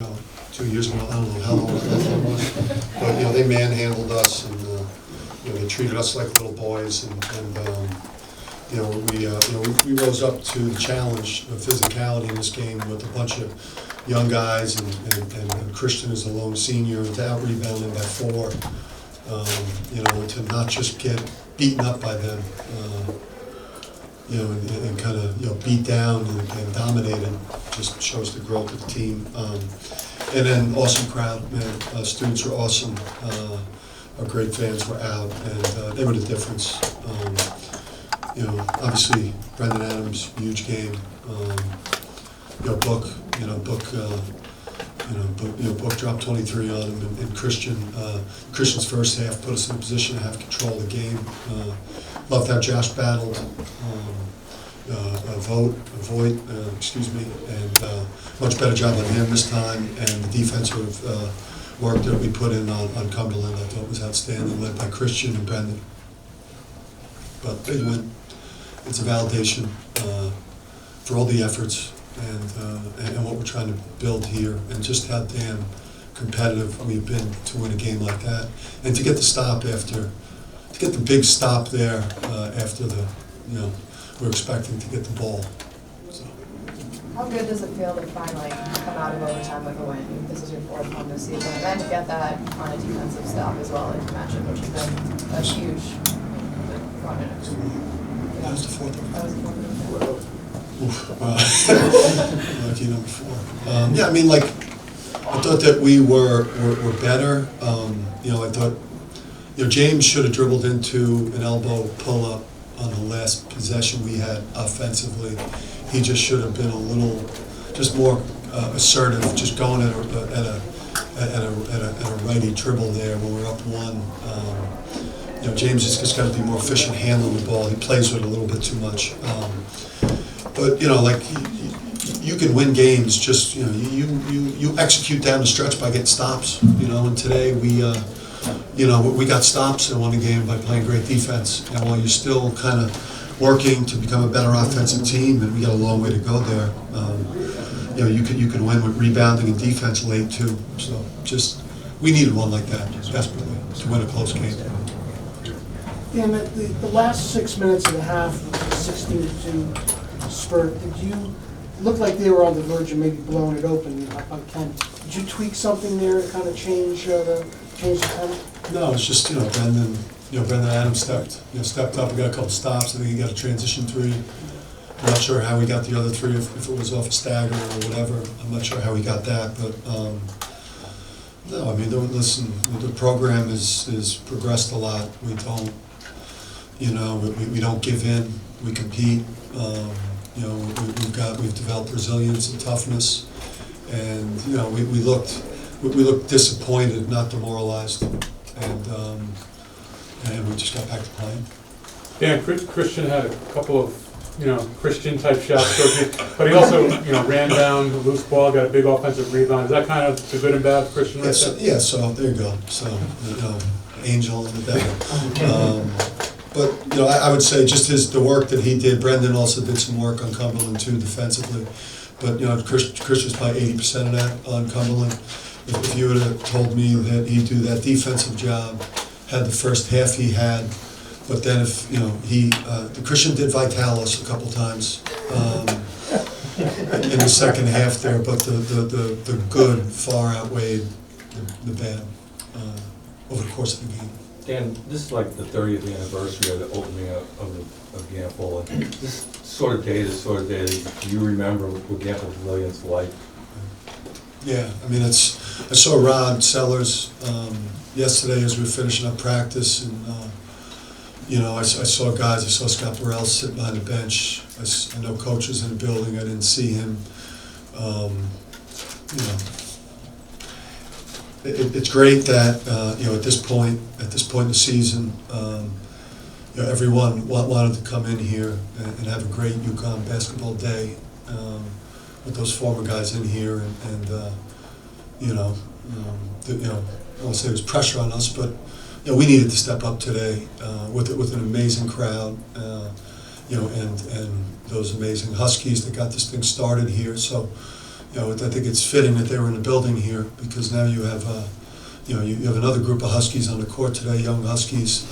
know, 2 years ago, I don't know how long that was, but they manhandled us, and they treated us like little boys, and we rose up to the challenge of physicality in this game with a bunch of young guys, and Christian is a lone senior, to out rebounding by 4, to not just get beaten up by them, and kind of beat down and dominated, just shows the growth of the team. And then awesome crowd, man. Students were awesome. Our great fans were out, and they were the difference. Obviously Brendan Adams, huge game. Book dropped 23 on him, and Christian's first half put us in a position to have control of the game. Loved how Josh battled Voigt, and much better job on him this time, and the defensive work that we put in on Cumberland I thought was outstanding, led by Christian and Brendan. But big win. It's a validation for all the efforts and what we're trying to build here, and just how damn competitive we've been to win a game like that, and to get the big stop there after we're expecting to get the ball. So. How good does it feel to finally come out of overtime with a win? This is your 4th one this season, and then to get that on a defensive stop as well, like you mentioned, which has been a huge That was the 4th one. That was the 4th one. Lucky number 4. I thought that we were better. I thought James should have dribbled into an elbow pull-up on the last possession we had offensively. He just should have been a little more assertive, just going at a righty dribble there when we're up 1. James has just got to be more efficient handling the ball. He plays with it a little bit too much. But you can win games just you execute down the stretch by getting stops. And today we got stops and won the game by playing great defense. And while you're still kind of working to become a better offensive team, and we got a long way to go there. You can win with rebounding and defense late too. So we needed one like that desperately to win a close game. And the last 6 minutes of the half, the 16-2 spurt, looked like they were on the verge of maybe blowing it open up on Kent. Did you tweak something there to kind of change the tempo? No, it's just Brendan Adams stepped up. We got a couple stops. I think he got a transition 3. I'm not sure how he got the other 3, if it was off a stagger or whatever. I'm not sure how he got that, but no. I mean, listen, the program is progressed a lot. We don't. We don't give in. We compete. We've developed resilience and toughness, and we looked disappointed, not demoralized, and we just got back to playing. Yeah, Christian had a couple of Christian type shots, but he also ran down the loose ball, got a big offensive rebound. Is that kind of the good and bad for Christian? Yeah, so there you go. So angel and the devil. But I would say just the work that he did. Brendan also did some work on Cumberland too, defensively. But Christian's probably 80% of that on Cumberland. If you would have told me that he'd do that defensive job, had the first half he had, but then if the Christian did Vitalis a couple times in the second half there, but the good far outweighed the bad over the course of the game. Dan, this is like the 30th anniversary of the opening of Gampel, and this sort of day, do you remember what Gampel Pavillion's like? Yeah, I mean, I saw Rod Sellers yesterday as we were finishing up practice, and I saw guys. I saw Scott Burrell sitting behind the bench. I know Coach was in the building. I didn't see him. It's great that at this point in the season, everyone wanted to come in here and have a great UConn basketball day with those former guys in here, and I don't want to say there was pressure on us, but we needed to step up today with an amazing crowd, and those amazing Huskies that got this thing started here. So I think it's fitting that they were in the building here, because now you have, you have another group of Huskies on the court today, young Huskies,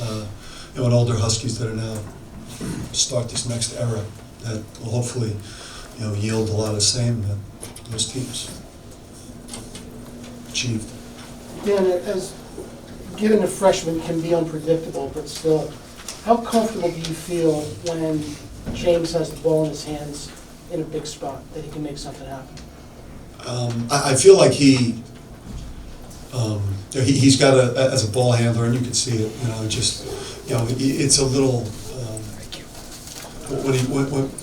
and older Huskies that are now start this next era that will hopefully, yield a lot of the same that those teams achieved. Dan, as given the freshmen can be unpredictable, but still, how comfortable do you feel when James has the ball in his hands in a big spot, that he can make something happen? I feel like he's got as a ball handler, and you can see it, it's a little,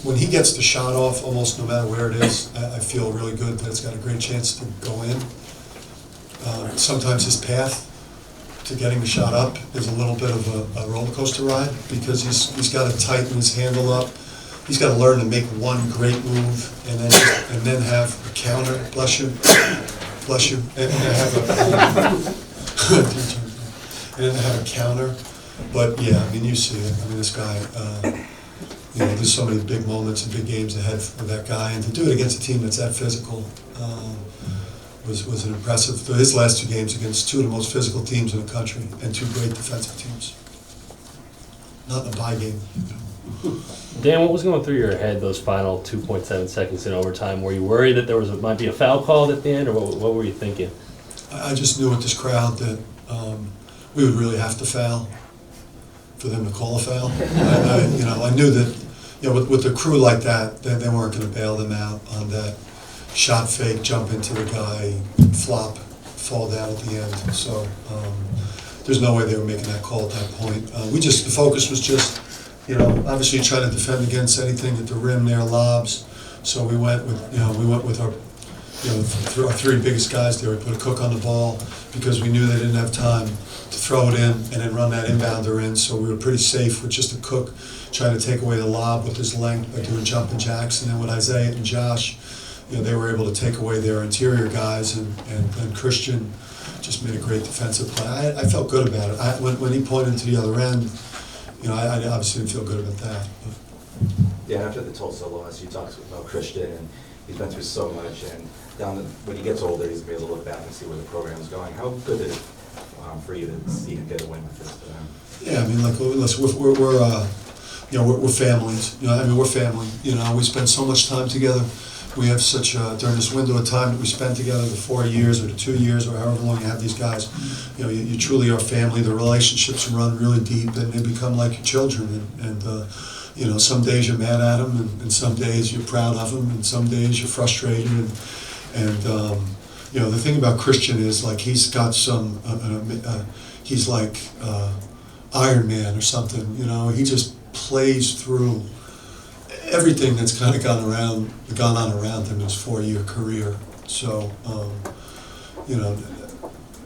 when he gets the shot off, almost no matter where it is, I feel really good that it's got a great chance to go in. Sometimes his path to getting the shot up is a little bit of a roller coaster ride, because he's got to tighten his handle up. He's got to learn to make one great move and then have a counter. Bless you, and then have a counter. But yeah, you see it. This guy. There's so many big moments and big games ahead for that guy, and to do it against a team that's that physical was an impressive. His last 2 games against 2 of the most physical teams in the country and 2 great defensive teams. Not in a bye game. Dan, what was going through your head those final 2.7 seconds in overtime? Were you worried that might be a foul called at the end, or what were you thinking? I just knew with this crowd that we would really have to foul for them to call a foul. I knew that with a crew like that, they weren't going to bail them out on that shot fake, jump into the guy, flop, fall down at the end. So there's no way they were making that call at that point. The focus was just, obviously trying to defend against anything at the rim there, lobs. So we went with our 3 biggest guys there. We put a Cook on the ball because we knew they didn't have time to throw it in and then run that inbounder in. So we were pretty safe with just a Cook trying to take away the lob with his length by doing jumping jacks. And then with Isaiah and Josh, they were able to take away their interior guys, and Christian just made a great defensive play. I felt good about it. When he pointed to the other end, I obviously didn't feel good about that. But. Yeah, after the Tulsa loss, you talked about Christian, and he's been through so much, and when he gets older, he's going to be able to look back and see where the program's going. How good is it for you to see him get a win with this? Yeah, listen, we're families. We're family. We spend so much time together. We have such during this window of time that we spend together, the 4 years or the 2 years or however long you have these guys, you truly are family. The relationships run really deep, and they become like your children. And some days you're mad at them, and some days you're proud of them, and some days you're frustrated. And the thing about Christian is he's got some. He's like Iron Man or something. He just plays through everything that's kind of gone on around him in his 4-year career. So,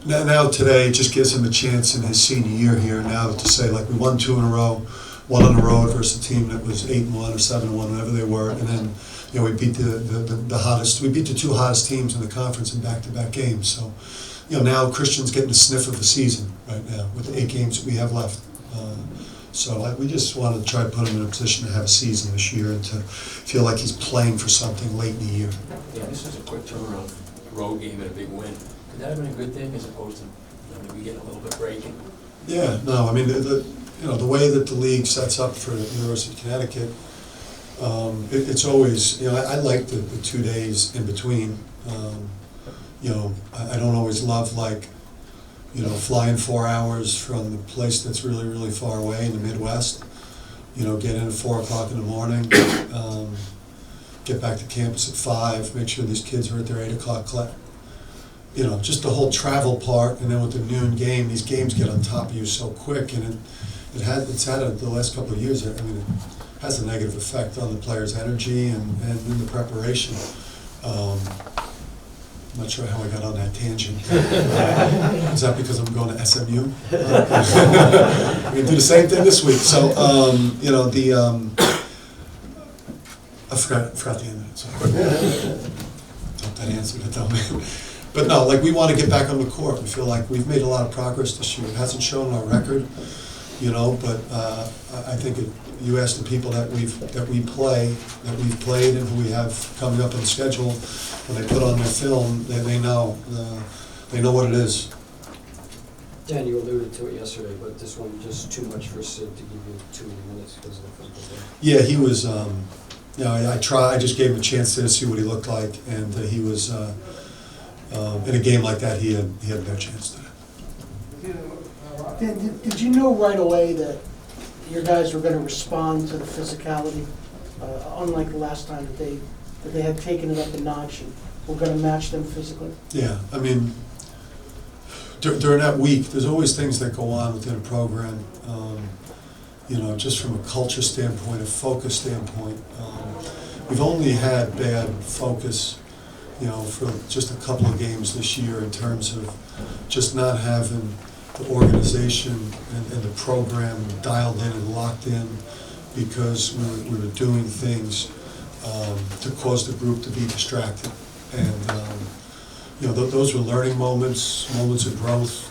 now today it just gives him a chance in his senior year here now to say, we won 2 in a row, 1 on the road versus a team that was 8-1 or 7-1, whatever they were, and then we beat the hottest. We beat the 2 hottest teams in the conference in back-to-back games. So, now Christian's getting a sniff of the season right now with the 8 games that we have left. So we just wanted to try to put him in a position to have a season this year and to feel like he's playing for something late in the year. Yeah, this was a quick turnaround, road game and a big win. Could that have been a good thing as opposed to we getting a little bit breaking? Yeah, no, the way that the league sets up for the University of Connecticut, it's always, I like the 2 days in between. I don't always love flying 4 hours from the place that's really, really far away in the Midwest, get in at 4 o'clock in the morning, get back to campus at 5, make sure these kids are at their 8 o'clock class. Just the whole travel part, and then with the noon game, these games get on top of you so quick, and it's had the last couple of years, it has a negative effect on the players' energy and in the preparation. I'm not sure how I got on that tangent. Is that because I'm going to SMU? We're going to do the same thing this week. So, I forgot the end of it. Sorry. Hope that answered it though. But no, we want to get back on the court. We feel like we've made a lot of progress this year. It hasn't shown our record. you know, but I think you ask the people that we've played and who we have coming up on the schedule, when they put on their film, they know what it is. Dan, you alluded to it yesterday, but this one just too much for Sid to give you 2 minutes because of the physical thing. Yeah, he was, you know, I just gave him a chance to see what he looked like, and he was, in a game like that, he had no chance today. Dan, did you know right away that your guys were gonna respond to the physicality, unlike the last time that they had taken it up a notch and were gonna match them physically? Yeah, I mean, during that week, there's always things that go on within a program, you know, just from a culture standpoint, a focus standpoint. We've only had bad focus, you know, for just a couple of games this year in terms of just not having the organization and the program dialed in and locked in, because we were doing things to cause the group to be distracted. And you know, those were learning moments of growth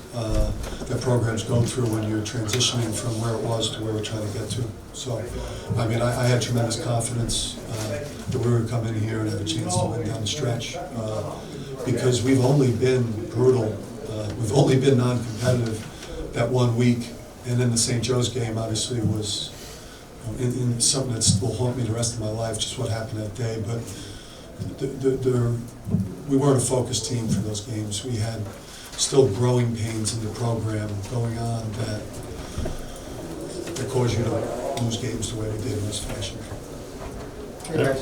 that programs go through when you're transitioning from where it was to where we're trying to get to. So, I mean, I had tremendous confidence that we would come in here and have a chance to win down the stretch, because we've only been brutal, we've only been non-competitive that 1 week, and then the St. Joe's game obviously was, you know, in something that will haunt me the rest of my life, just what happened that day. But we weren't a focused team for those games. We had still growing pains in the program going on that cause you to lose games the way we did in this fashion. All right.